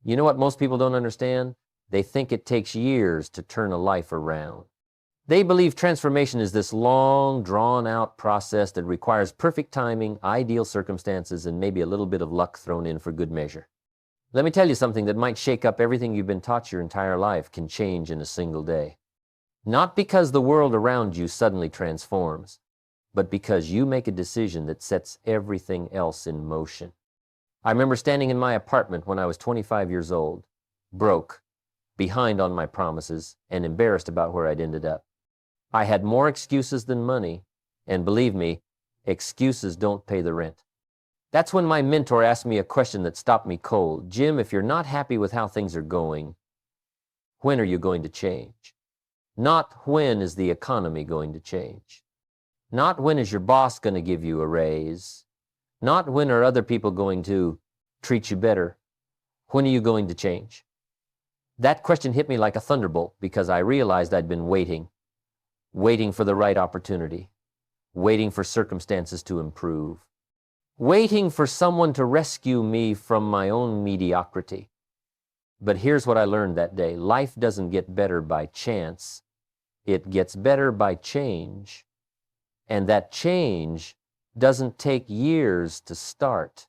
You know what most people don't understand? They think it takes years to turn a life around. They believe transformation is this long, drawn-out process that requires perfect timing, ideal circumstances, and maybe a little bit of luck thrown in for good measure. Let me tell you something that might shake up everything you've been taught your entire life can change in a single day. Not because the world around you suddenly transforms, but because you make a decision that sets everything else in motion. I remember standing in my apartment when I was 25 years old, broke, behind on my promises, and embarrassed about where I'd ended up. I had more excuses than money, and believe me, excuses don't pay the rent. That's when my mentor asked me a question that stopped me cold. Jim, if you're not happy with how things are going, when are you going to change? Not when is the economy going to change. Not when is your boss going to give you a raise. Not when are other people going to treat you better. When are you going to change? That question hit me like a thunderbolt because I realized I'd been waiting for the right opportunity, waiting for circumstances to improve, waiting for someone to rescue me from my own mediocrity. But here's what I learned that day. Life doesn't get better by chance. It gets better by change. And that change doesn't take years to start.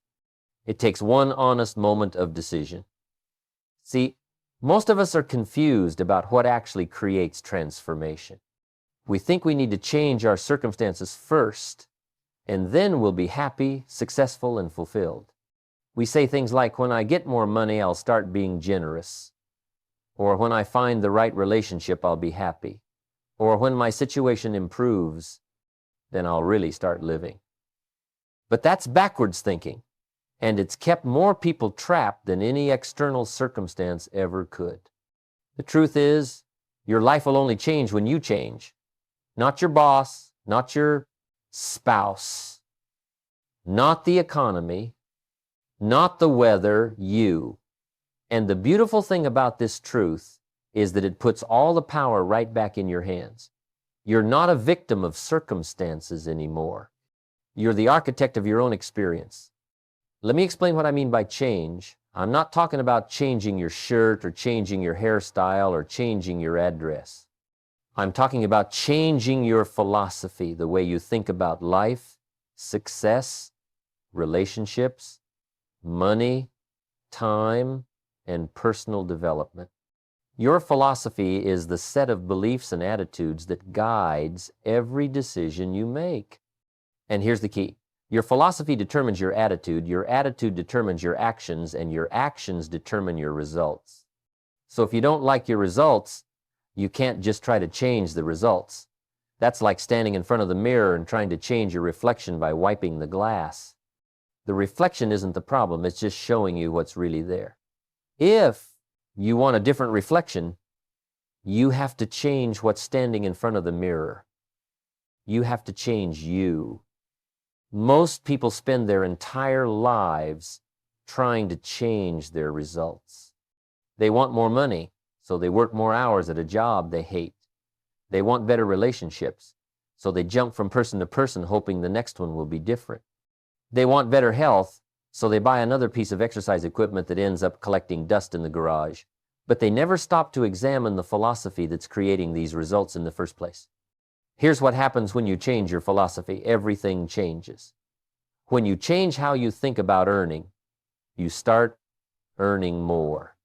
It takes one honest moment of decision. See, most of us are confused about what actually creates transformation. We think we need to change our circumstances first, and then we'll be happy, successful, and fulfilled. We say things like, when I get more money, I'll start being generous. Or when I find the right relationship, I'll be happy. Or when my situation improves, then I'll really start living. But that's backwards thinking, and it's kept more people trapped than any external circumstance ever could. The truth is, your life will only change when you change. Not your boss, not your spouse, not the economy, not the weather, you. And the beautiful thing about this truth is that it puts all the power right back in your hands. You're not a victim of circumstances anymore. You're the architect of your own experience. Let me explain what I mean by change. I'm not talking about changing your shirt or changing your hairstyle or changing your address. I'm talking about changing your philosophy, the way you think about life, success, relationships, money, time, and personal development. Your philosophy is the set of beliefs and attitudes that guides every decision you make. And here's the key. Your philosophy determines your attitude determines your actions, and your actions determine your results. So if you don't like your results, you can't just try to change the results. That's like standing in front of the mirror and trying to change your reflection by wiping the glass. The reflection isn't the problem, it's just showing you what's really there. If you want a different reflection, you have to change what's standing in front of the mirror. You have to change you. Most people spend their entire lives trying to change their results. They want more money, so they work more hours at a job they hate. They want better relationships, so they jump from person to person hoping the next one will be different. They want better health, so they buy another piece of exercise equipment that ends up collecting dust in the garage. But they never stop to examine the philosophy that's creating these results in the first place. Here's what happens when you change your philosophy. Everything changes. When you change how you think about earning, you start earning more.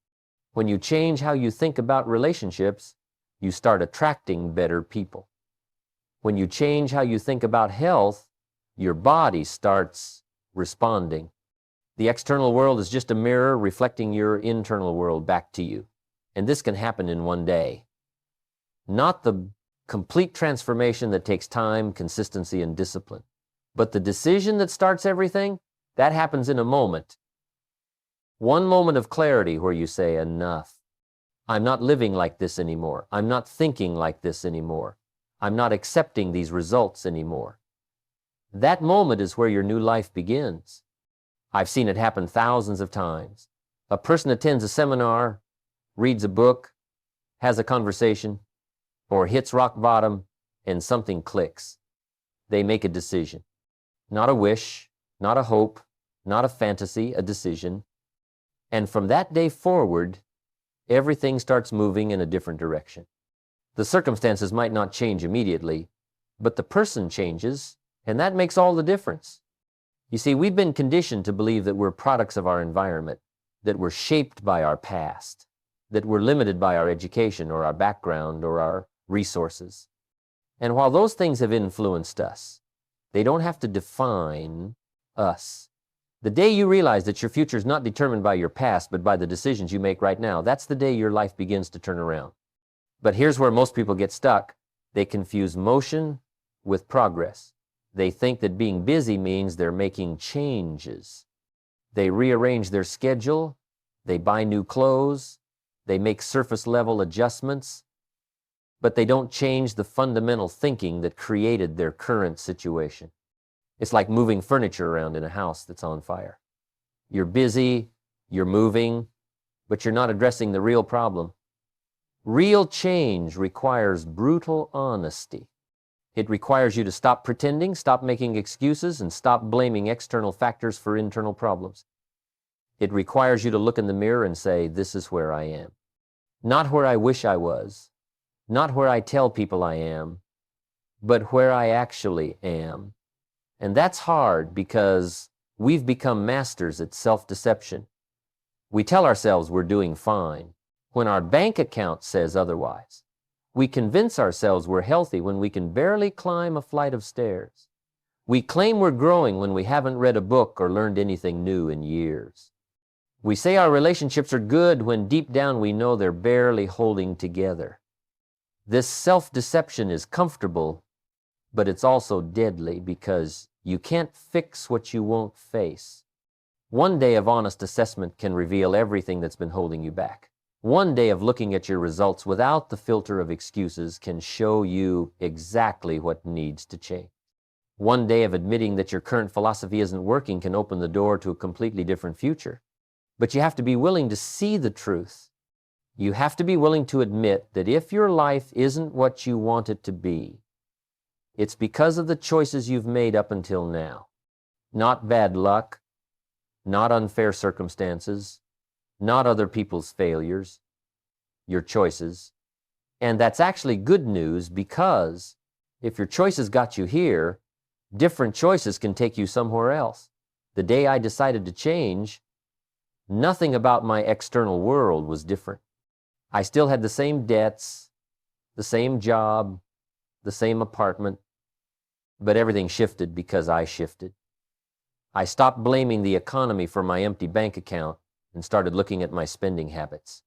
When you change how you think about relationships, you start attracting better people. When you change how you think about health, your body starts responding. The external world is just a mirror reflecting your internal world back to you. And this can happen in one day. Not the complete transformation that takes time, consistency, and discipline. But the decision that starts everything, that happens in a moment. One moment of clarity where you say, enough. I'm not living like this anymore. I'm not thinking like this anymore. I'm not accepting these results anymore. That moment is where your new life begins. I've seen it happen thousands of times. A person attends a seminar, reads a book, has a conversation, or hits rock bottom, and something clicks. They make a decision. Not a wish, not a hope, not a fantasy, a decision. And from that day forward, everything starts moving in a different direction. The circumstances might not change immediately, but the person changes, and that makes all the difference. You see, we've been conditioned to believe that we're products of our environment, that we're shaped by our past, that we're limited by our education or our background or our resources. And while those things have influenced us, they don't have to define us. The day you realize that your future is not determined by your past, but by the decisions you make right now, that's the day your life begins to turn around. But here's where most people get stuck. They confuse motion with progress. They think that being busy means they're making changes. They rearrange their schedule, they buy new clothes, they make surface-level adjustments, but they don't change the fundamental thinking that created their current situation. It's like moving furniture around in a house that's on fire. You're busy, you're moving, but you're not addressing the real problem. Real change requires brutal honesty. It requires you to stop pretending, stop making excuses, and stop blaming external factors for internal problems. It requires you to look in the mirror and say, this is where I am. Not where I wish I was, not where I tell people I am, but where I actually am. And that's hard because we've become masters at self-deception. We tell ourselves we're doing fine when our bank account says otherwise. We convince ourselves we're healthy when we can barely climb a flight of stairs. We claim we're growing when we haven't read a book or learned anything new in years. We say our relationships are good when deep down we know they're barely holding together. This self-deception is comfortable, but it's also deadly because you can't fix what you won't face. One day of honest assessment can reveal everything that's been holding you back. One day of looking at your results without the filter of excuses can show you exactly what needs to change. One day of admitting that your current philosophy isn't working can open the door to a completely different future. But you have to be willing to see the truth. You have to be willing to admit that if your life isn't what you want it to be, it's because of the choices you've made up until now. Not bad luck, not unfair circumstances, not other people's failures, your choices. And that's actually good news because if your choices got you here, different choices can take you somewhere else. The day I decided to change, nothing about my external world was different. I still had the same debts, the same job, the same apartment, but everything shifted because I shifted. I stopped blaming the economy for my empty bank account and started looking at my spending habits.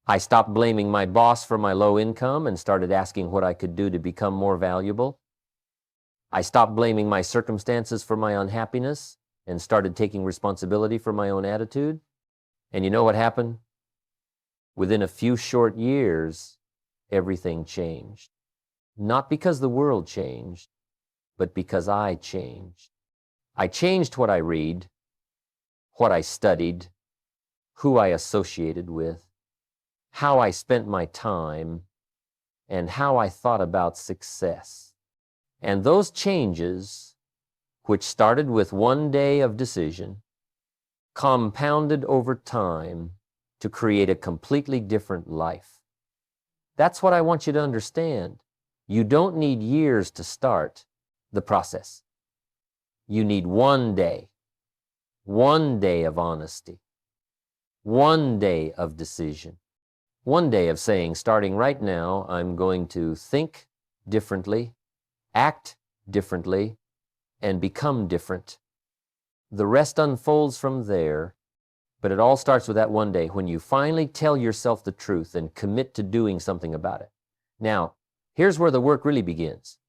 I stopped blaming my boss for my low income and started asking what I could do to become more valuable. I stopped blaming my circumstances for my unhappiness and started taking responsibility for my own attitude. And you know what happened? Within a few short years, everything changed. Not because the world changed, but because I changed. I changed what I read, what I studied, who I associated with, how I spent my time, and how I thought about success. And those changes, which started with one day of decision, compounded over time to create a completely different life. That's what I want you to understand. You don't need years to start the process. You need one day of honesty, one day of decision, one day of saying, starting right now, I'm going to think differently, act differently, and become different. The rest unfolds from there, but it all starts with that one day when you finally tell yourself the truth and commit to doing something about it. Now, here's where the work really begins.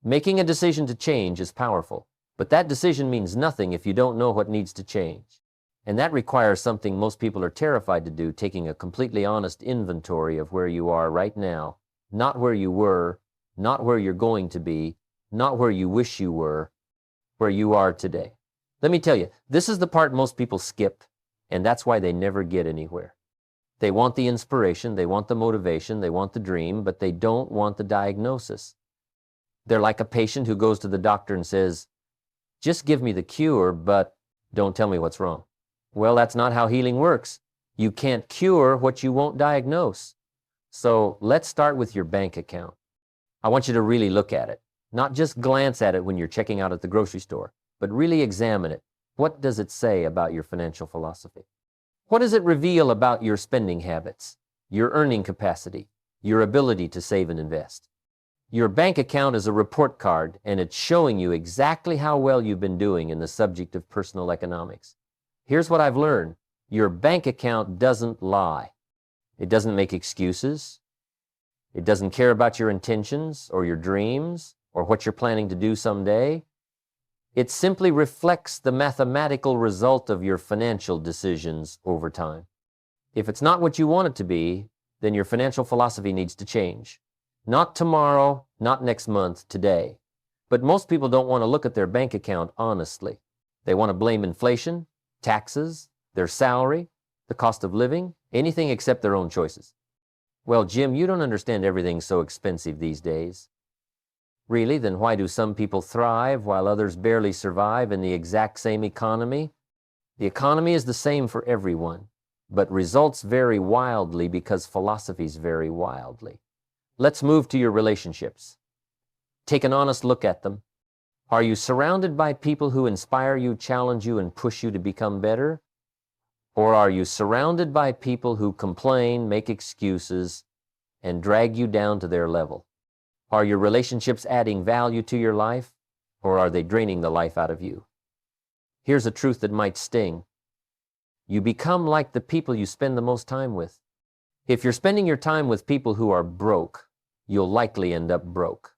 Making a decision to change is powerful, but that decision means nothing if you don't know what needs to change. And that requires something most people are terrified to do, taking a completely honest inventory of where you are right now, not where you were, not where you're going to be, not where you wish you were, where you are today. Let me tell you, this is the part most people skip, and that's why they never get anywhere. They want the inspiration, they want the motivation, they want the dream, but they don't want the diagnosis. They're like a patient who goes to the doctor and says, just give me the cure, but don't tell me what's wrong. Well, that's not how healing works. You can't cure what you won't diagnose. So let's start with your bank account. I want you to really look at it, not just glance at it when you're checking out at the grocery store, but really examine it. What does it say about your financial philosophy? What does it reveal about your spending habits, your earning capacity, your ability to save and invest? Your bank account is a report card, and it's showing you exactly how well you've been doing in the subject of personal economics. Here's what I've learned. Your bank account doesn't lie. It doesn't make excuses. It doesn't care about your intentions or your dreams or what you're planning to do someday. It simply reflects the mathematical result of your financial decisions over time. If it's not what you want it to be, then your financial philosophy needs to change. Not tomorrow, not next month, today. But most people don't want to look at their bank account honestly. They want to blame inflation, taxes, their salary, the cost of living, anything except their own choices. Well, Jim, you don't understand everything's so expensive these days. Really? Then why do some people thrive while others barely survive in the exact same economy? The economy is the same for everyone, but results vary wildly because philosophies vary wildly. Let's move to your relationships. Take an honest look at them. Are you surrounded by people who inspire you, challenge you, and push you to become better? Or are you surrounded by people who complain, make excuses, and drag you down to their level? Are your relationships adding value to your life, or are they draining the life out of you? Here's a truth that might sting. You become like the people you spend the most time with. If you're spending your time with people who are broke, you'll likely end up broke.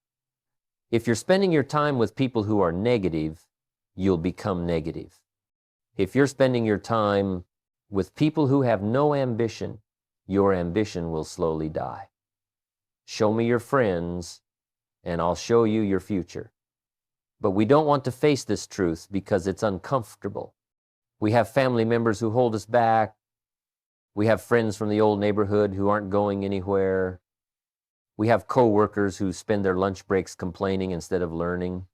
If you're spending your time with people who are negative, you'll become negative. If you're spending your time with people who have no ambition, your ambition will slowly die. Show me your friends, and I'll show you your future. But we don't want to face this truth because it's uncomfortable. We have family members who hold us back. We have friends from the old neighborhood who aren't going anywhere. We have coworkers who spend their lunch breaks complaining instead of learning.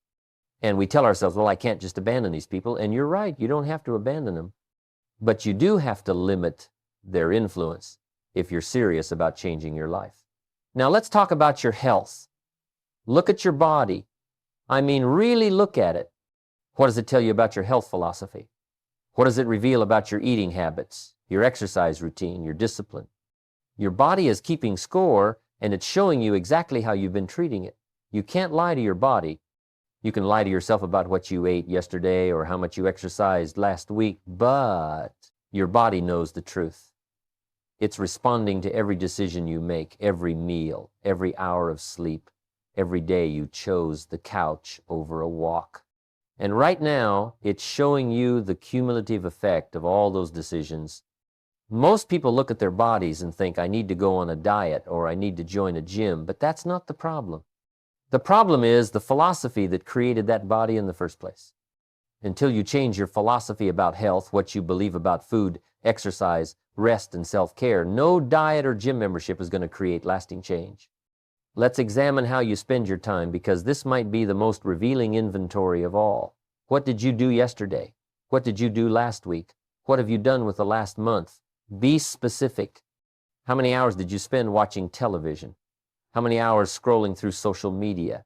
And we tell ourselves, well, I can't just abandon these people. And you're right, you don't have to abandon them. But you do have to limit their influence if you're serious about changing your life. Now let's talk about your health. Look at your body. I mean, really look at it. What does it tell you about your health philosophy? What does it reveal about your eating habits, your exercise routine, your discipline? Your body is keeping score, and it's showing you exactly how you've been treating it. You can't lie to your body. You can lie to yourself about what you ate yesterday or how much you exercised last week, but your body knows the truth. It's responding to every decision you make, every meal, every hour of sleep, every day you chose the couch over a walk. And right now, it's showing you the cumulative effect of all those decisions. Most people look at their bodies and think, I need to go on a diet or I need to join a gym, but that's not the problem. The problem is the philosophy that created that body in the first place. Until you change your philosophy about health, what you believe about food, exercise, rest, and self-care, no diet or gym membership is going to create lasting change. Let's examine how you spend your time, because this might be the most revealing inventory of all. What did you do yesterday? What did you do last week? What have you done with the last month? Be specific. How many hours did you spend watching television? How many hours scrolling through social media?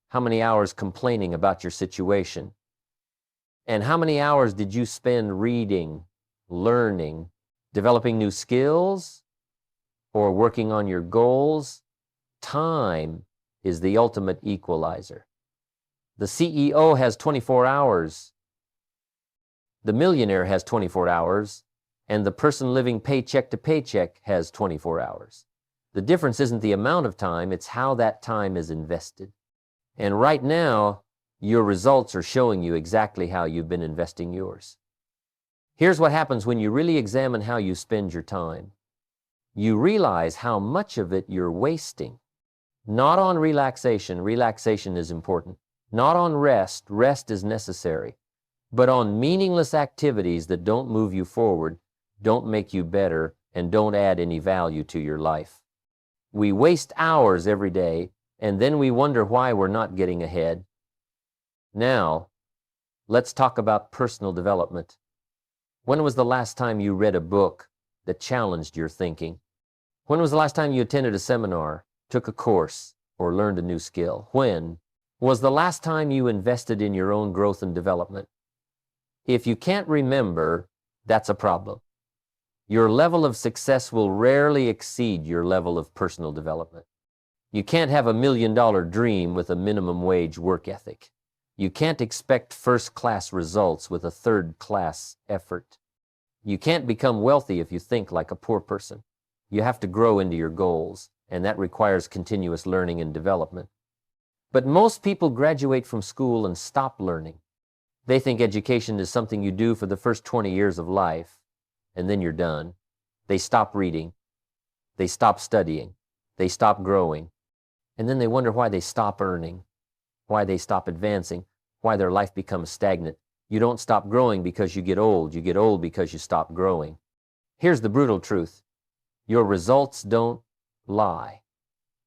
How many hours complaining about your situation? And how many hours did you spend reading, learning, developing new skills, or working on your goals? Time is the ultimate equalizer. The CEO has 24 hours. The millionaire has 24 hours. And the person living paycheck to paycheck has 24 hours. The difference isn't the amount of time, it's how that time is invested. And right now, your results are showing you exactly how you've been investing yours. Here's what happens when you really examine how you spend your time. You realize how much of it you're wasting. Not on relaxation, relaxation is important. Not on rest, rest is necessary. But on meaningless activities that don't move you forward, don't make you better, and don't add any value to your life. We waste hours every day, and then we wonder why we're not getting ahead. Now, let's talk about personal development. When was the last time you read a book that challenged your thinking? When was the last time you attended a seminar, took a course, or learned a new skill? When was the last time you invested in your own growth and development? If you can't remember, that's a problem. Your level of success will rarely exceed your level of personal development. You can't have $1 million dream with a minimum wage work ethic. You can't expect first-class results with a third-class effort. You can't become wealthy if you think like a poor person. You have to grow into your goals, and that requires continuous learning and development. But most people graduate from school and stop learning. They think education is something you do for the first 20 years of life, and then you're done. They stop reading. They stop studying. They stop growing. And then they wonder why they stop earning, why they stop advancing, why their life becomes stagnant. You don't stop growing because you get old. You get old because you stop growing. Here's the brutal truth. Your results don't lie.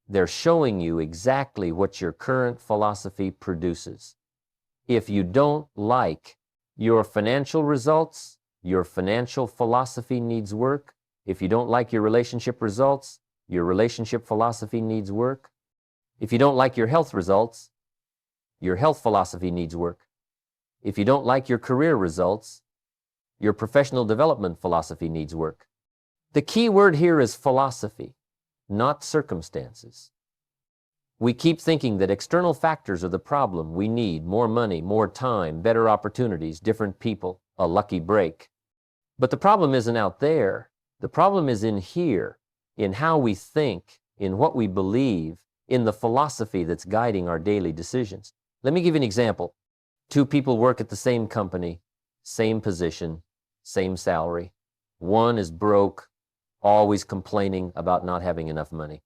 They're showing you exactly what your current philosophy produces. If you don't like your financial results, your financial philosophy needs work. If you don't like your relationship results, your relationship philosophy needs work. If you don't like your health results, your health philosophy needs work. If you don't like your career results, your professional development philosophy needs work. The key word here is philosophy, not circumstances. We keep thinking that external factors are the problem. We need more money, more time, better opportunities, different people, a lucky break. But the problem isn't out there. The problem is in here, in how we think, in what we believe, in the philosophy that's guiding our daily decisions. Let me give you an example. Two people work at the same company, same position, same salary. One is broke, always complaining about not having enough money.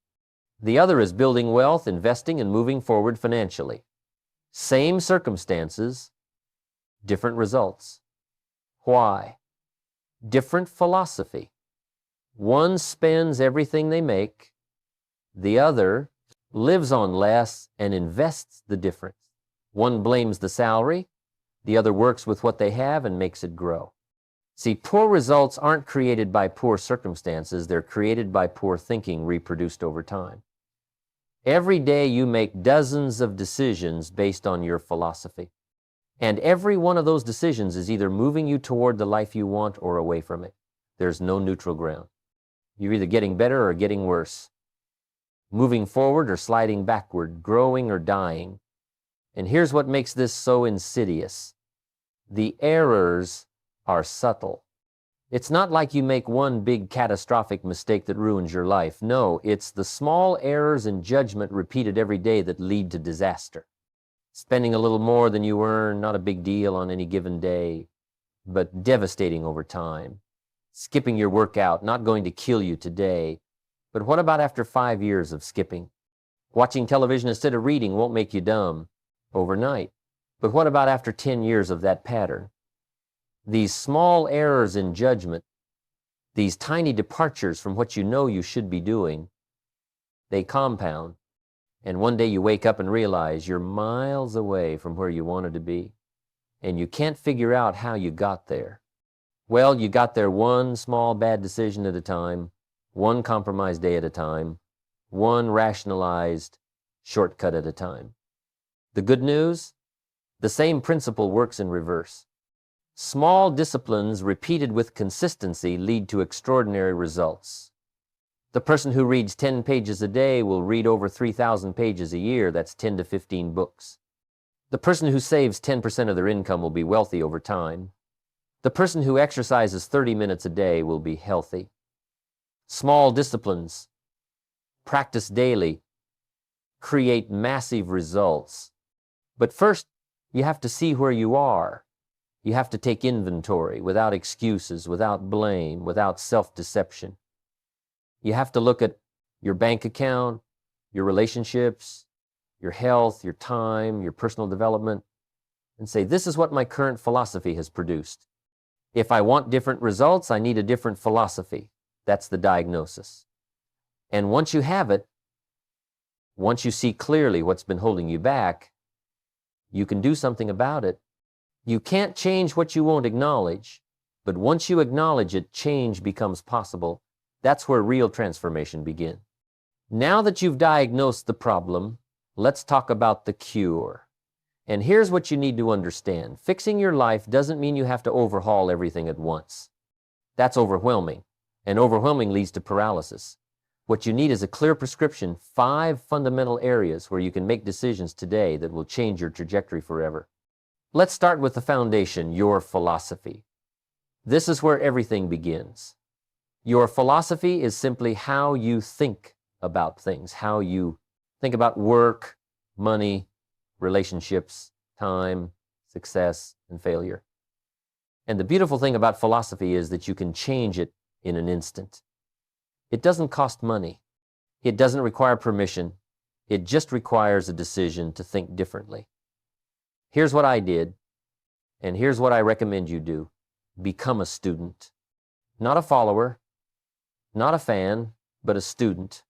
The other is building wealth, investing, and moving forward financially. Same circumstances, different results. Why? Different philosophy. One spends everything they make. The other lives on less and invests the difference. One blames the salary. The other works with what they have and makes it grow. See, poor results aren't created by poor circumstances. They're created by poor thinking reproduced over time. Every day you make dozens of decisions based on your philosophy. And every one of those decisions is either moving you toward the life you want or away from it. There's no neutral ground. You're either getting better or getting worse, moving forward or sliding backward, growing or dying. And here's what makes this so insidious. The errors are subtle. It's not like you make one big catastrophic mistake that ruins your life. No, it's the small errors in judgment repeated every day that lead to disaster. Spending a little more than you earn, not a big deal on any given day, but devastating over time. Skipping your workout, not going to kill you today, but what about after 5 years of skipping? Watching television instead of reading won't make you dumb overnight, but what about after 10 years of that pattern? These small errors in judgment, these tiny departures from what you know you should be doing, they compound. And one day you wake up and realize you're miles away from where you wanted to be, and you can't figure out how you got there. Well, you got there one small bad decision at a time, one compromised day at a time, one rationalized shortcut at a time. The good news? The same principle works in reverse. Small disciplines repeated with consistency lead to extraordinary results. The person who reads 10 pages a day will read over 3,000 pages a year. That's 10 to 15 books. The person who saves 10% of their income will be wealthy over time. The person who exercises 30 minutes a day will be healthy. Small disciplines, practiced daily, create massive results. But first, you have to see where you are. You have to take inventory without excuses, without blame, without self-deception. You have to look at your bank account, your relationships, your health, your time, your personal development, and say, this is what my current philosophy has produced. If I want different results, I need a different philosophy. That's the diagnosis. And once you have it, once you see clearly what's been holding you back, you can do something about it. You can't change what you won't acknowledge, But once you acknowledge it, change becomes possible. That's where real transformation begins. Now that you've diagnosed the problem, let's talk about the cure. And here's what you need to understand. Fixing your life doesn't mean you have to overhaul everything at once. That's overwhelming, and overwhelming leads to paralysis. What you need is a clear prescription, 5 fundamental areas where you can make decisions today that will change your trajectory forever. Let's start with the foundation, your philosophy. This is where everything begins. Your philosophy is simply how you think about things, how you think about work, money, relationships, time, success, and failure. And the beautiful thing about philosophy is that you can change it in an instant. It doesn't cost money. It doesn't require permission. It just requires a decision to think differently. Here's what I did, and here's what I recommend you do. Become a student. Not a follower, not a fan, but a student.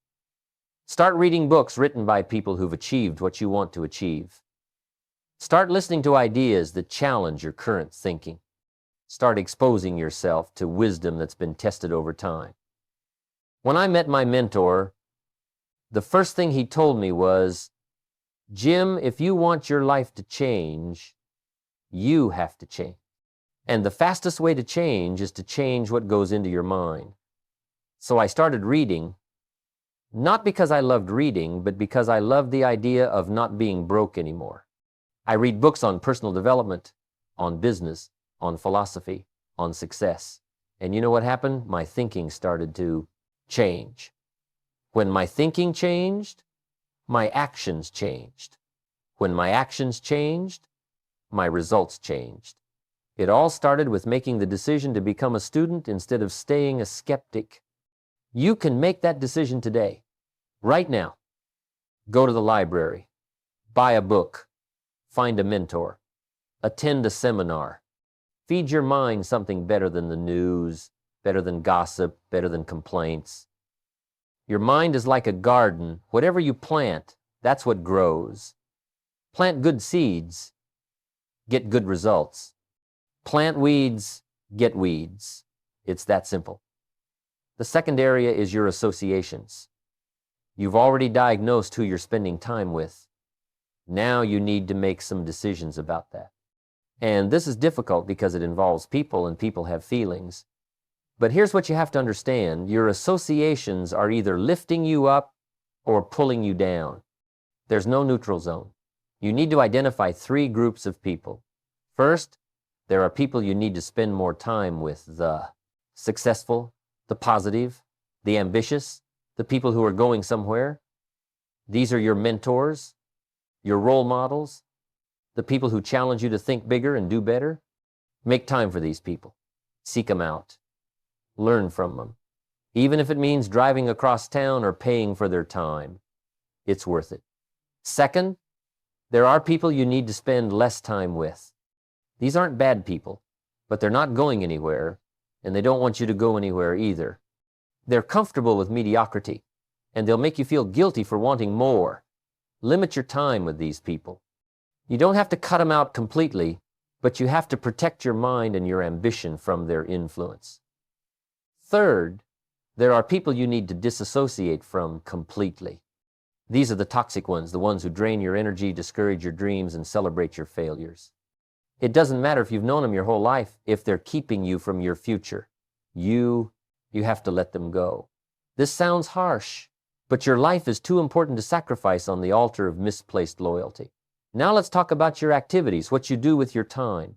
Start reading books written by people who've achieved what you want to achieve. Start listening to ideas that challenge your current thinking. Start exposing yourself to wisdom that's been tested over time. When I met my mentor, the first thing he told me was, Jim, if you want your life to change, you have to change. And the fastest way to change is to change what goes into your mind. So I started reading, not because I loved reading, but because I loved the idea of not being broke anymore. I read books on personal development, on business, on philosophy, on success. And you know what happened? My thinking started to change. When my thinking changed, my actions changed. When my actions changed, my results changed. It all started with making the decision to become a student instead of staying a skeptic. You can make that decision today, right now. Go to the library, buy a book, find a mentor, attend a seminar. Feed your mind something better than the news, better than gossip, better than complaints. Your mind is like a garden. Whatever you plant, that's what grows. Plant good seeds, get good results. Plant weeds, get weeds. It's that simple. The second area is your associations. You've already diagnosed who you're spending time with. Now you need to make some decisions about that. And this is difficult because it involves people, and people have feelings. But here's what you have to understand. Your associations are either lifting you up or pulling you down. There's no neutral zone. You need to identify 3 groups of people. First, there are people you need to spend more time with, the successful, the positive, the ambitious, the people who are going somewhere. These are your mentors, your role models, the people who challenge you to think bigger and do better. Make time for these people. Seek them out. Learn from them. Even if it means driving across town or paying for their time, it's worth it. Second, there are people you need to spend less time with. These aren't bad people, but they're not going anywhere, and they don't want you to go anywhere either. They're comfortable with mediocrity, and they'll make you feel guilty for wanting more. Limit your time with these people. You don't have to cut them out completely, but you have to protect your mind and your ambition from their influence. Third, there are people you need to disassociate from completely. These are the toxic ones, the ones who drain your energy, discourage your dreams, and celebrate your failures. It doesn't matter if you've known them your whole life, if they're keeping you from your future. You have to let them go. This sounds harsh, but your life is too important to sacrifice on the altar of misplaced loyalty. Now let's talk about your activities, what you do with your time.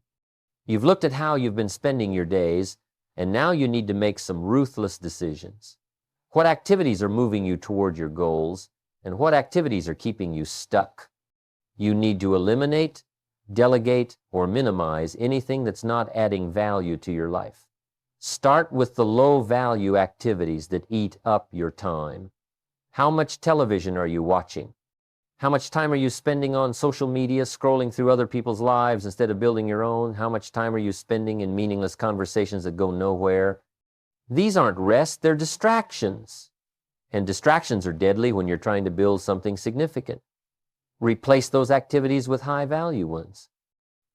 You've looked at how you've been spending your days, and now you need to make some ruthless decisions. What activities are moving you toward your goals, and what activities are keeping you stuck? You need to eliminate, delegate, or minimize anything that's not adding value to your life. Start with the low-value activities that eat up your time. How much television are you watching? How much time are you spending on social media, scrolling through other people's lives instead of building your own? How much time are you spending in meaningless conversations that go nowhere? These aren't rest, they're distractions. And distractions are deadly when you're trying to build something significant. Replace those activities with high-value ones.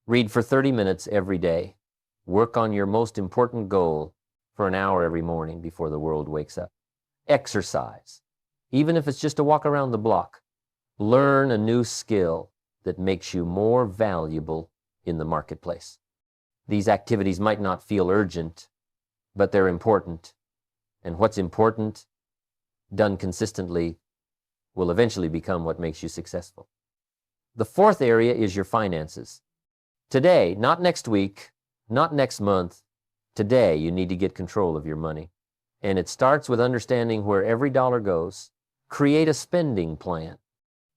Read for 30 minutes every day. Work on your most important goal for an hour every morning before the world wakes up. Exercise, even if it's just a walk around the block. Learn a new skill that makes you more valuable in the marketplace. These activities might not feel urgent, but they're important. And what's important, done consistently, will eventually become what makes you successful. The fourth area is your finances. Today, not next week, not next month, today you need to get control of your money. And it starts with understanding where every dollar goes. Create a spending plan.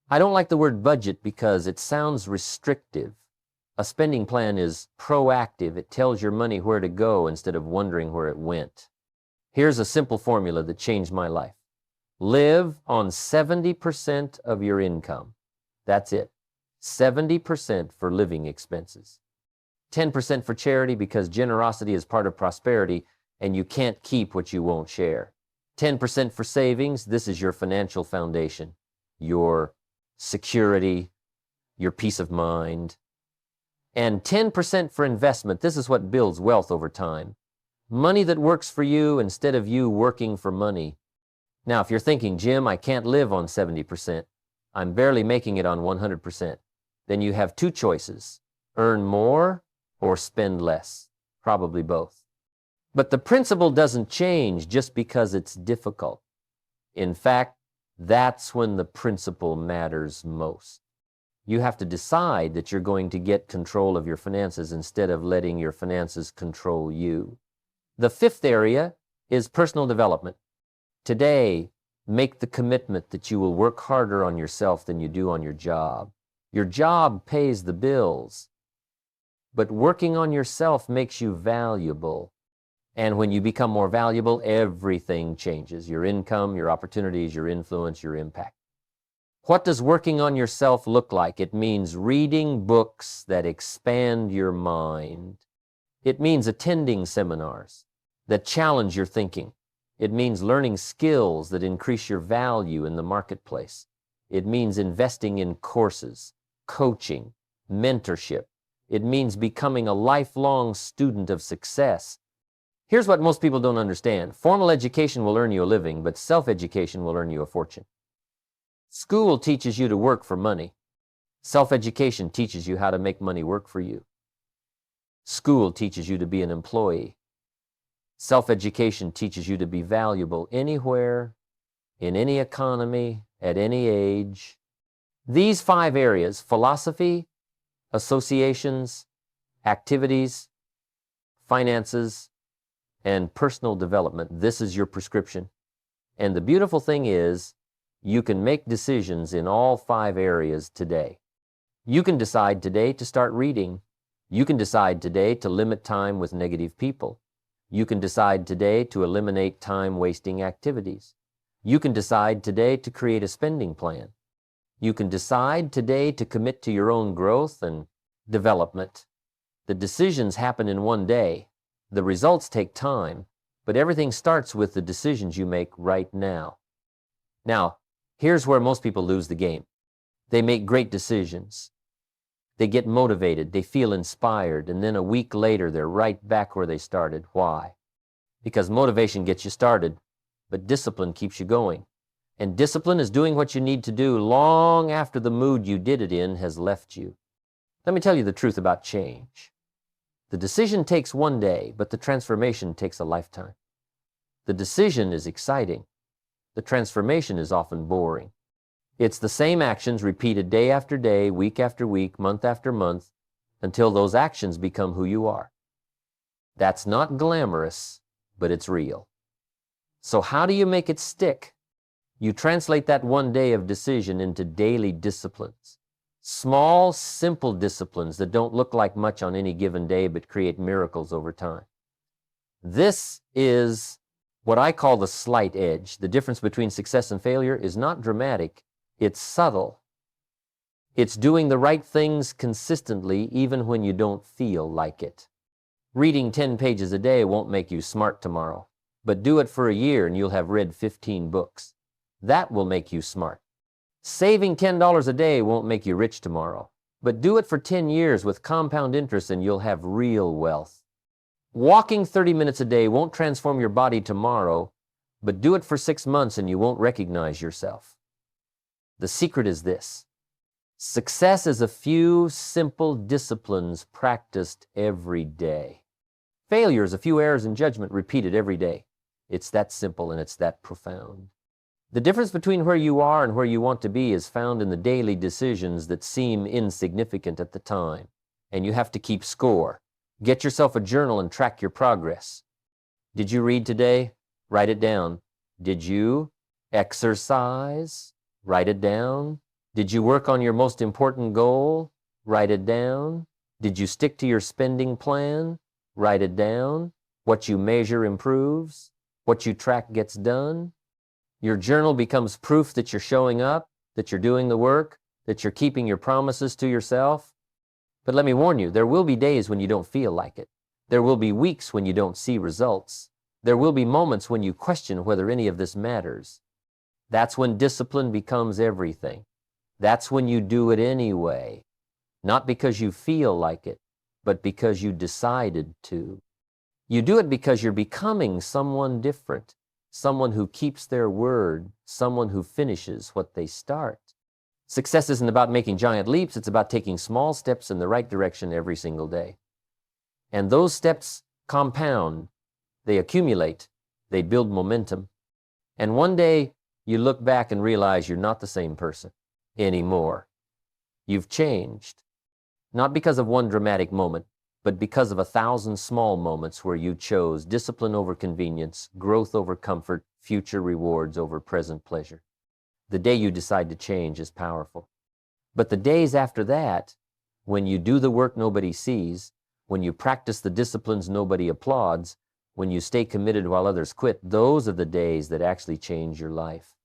I don't like the word budget because it sounds restrictive. A spending plan is proactive. It tells your money where to go instead of wondering where it went. Here's a simple formula that changed my life. Live on 70% of your income. That's it. 70% for living expenses. 10% for charity because generosity is part of prosperity and you can't keep what you won't share. 10% for savings. This is your financial foundation, your security, your peace of mind. And 10% for investment. This is what builds wealth over time. Money that works for you instead of you working for money. Now, if you're thinking, Jim, I can't live on 70%. I'm barely making it on 100%. Then you have two choices. Earn more or spend less. Probably both. But the principle doesn't change just because it's difficult. In fact, that's when the principle matters most. You have to decide that you're going to get control of your finances instead of letting your finances control you. The fifth area is personal development. Today, make the commitment that you will work harder on yourself than you do on your job. Your job pays the bills, but working on yourself makes you valuable. And when you become more valuable, everything changes. Your income, your opportunities, your influence, your impact. What does working on yourself look like? It means reading books that expand your mind. It means attending seminars that challenge your thinking. It means learning skills that increase your value in the marketplace. It means investing in courses, coaching, mentorship. It means becoming a lifelong student of success. Here's what most people don't understand. Formal education will earn you a living, but self-education will earn you a fortune. School teaches you to work for money. Self-education teaches you how to make money work for you. School teaches you to be an employee. Self-education teaches you to be valuable anywhere, in any economy, at any age. These 5 areas, philosophy, associations, activities, finances, and personal development, this is your prescription. And the beautiful thing is, you can make decisions in all 5 areas today. You can decide today to start reading. You can decide today to limit time with negative people. You can decide today to eliminate time-wasting activities. You can decide today to create a spending plan. You can decide today to commit to your own growth and development. The decisions happen in one day. The results take time, but everything starts with the decisions you make right now. Now, here's where most people lose the game. They make great decisions. They get motivated, they feel inspired, and then a week later they're right back where they started. Why? Because motivation gets you started, but discipline keeps you going. And discipline is doing what you need to do long after the mood you did it in has left you. Let me tell you the truth about change. The decision takes one day, but the transformation takes a lifetime. The decision is exciting. The transformation is often boring. It's the same actions repeated day after day, week after week, month after month, until those actions become who you are. That's not glamorous, but it's real. So how do you make it stick? You translate that one day of decision into daily disciplines. Small, simple disciplines that don't look like much on any given day, but create miracles over time. This is what I call the slight edge. The difference between success and failure is not dramatic. It's subtle. It's doing the right things consistently even when you don't feel like it. Reading 10 pages a day won't make you smart tomorrow, but do it for a year and you'll have read 15 books. That will make you smart. Saving $10 a day won't make you rich tomorrow, but do it for 10 years with compound interest and you'll have real wealth. Walking 30 minutes a day won't transform your body tomorrow, but do it for 6 months and you won't recognize yourself. The secret is this: success is a few simple disciplines practiced every day. Failure is a few errors in judgment repeated every day. It's that simple and it's that profound. The difference between where you are and where you want to be is found in the daily decisions that seem insignificant at the time, and you have to keep score. Get yourself a journal and track your progress. Did you read today? Write it down. Did you exercise? Write it down. Did you work on your most important goal? Write it down. Did you stick to your spending plan? Write it down. What you measure improves. What you track gets done. Your journal becomes proof that you're showing up, that you're doing the work, that you're keeping your promises to yourself. But let me warn you, there will be days when you don't feel like it. There will be weeks when you don't see results. There will be moments when you question whether any of this matters. That's when discipline becomes everything. That's when you do it anyway, not because you feel like it, but because you decided to. You do it because you're becoming someone different, someone who keeps their word, someone who finishes what they start. Success isn't about making giant leaps, it's about taking small steps in the right direction every single day. And those steps compound, they accumulate, they build momentum. And one day you look back and realize you're not the same person anymore. You've changed, not because of one dramatic moment, but because of 1,000 small moments where you chose discipline over convenience, growth over comfort, future rewards over present pleasure. The day you decide to change is powerful. But the days after that, when you do the work nobody sees, when you practice the disciplines nobody applauds, when you stay committed while others quit, those are the days that actually change your life.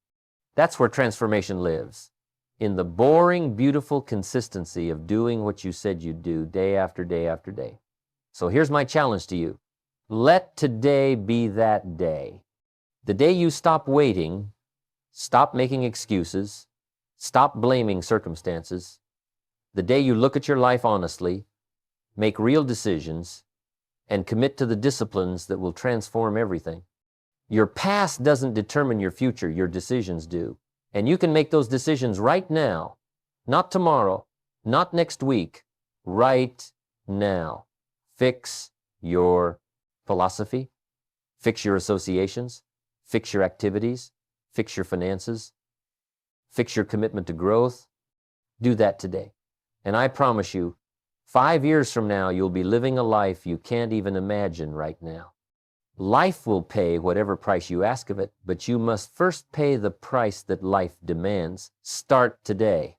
That's where transformation lives. In the boring, beautiful consistency of doing what you said you'd do day after day after day. So here's my challenge to you. Let today be that day. The day you stop waiting, stop making excuses, stop blaming circumstances. The day you look at your life honestly, make real decisions, and commit to the disciplines that will transform everything. Your past doesn't determine your future, your decisions do. And you can make those decisions right now, not tomorrow, not next week, right now. Fix your philosophy, fix your associations, fix your activities, fix your finances, fix your commitment to growth. Do that today. And I promise you, 5 years from now, you'll be living a life you can't even imagine right now. Life will pay whatever price you ask of it, but you must first pay the price that life demands. Start today.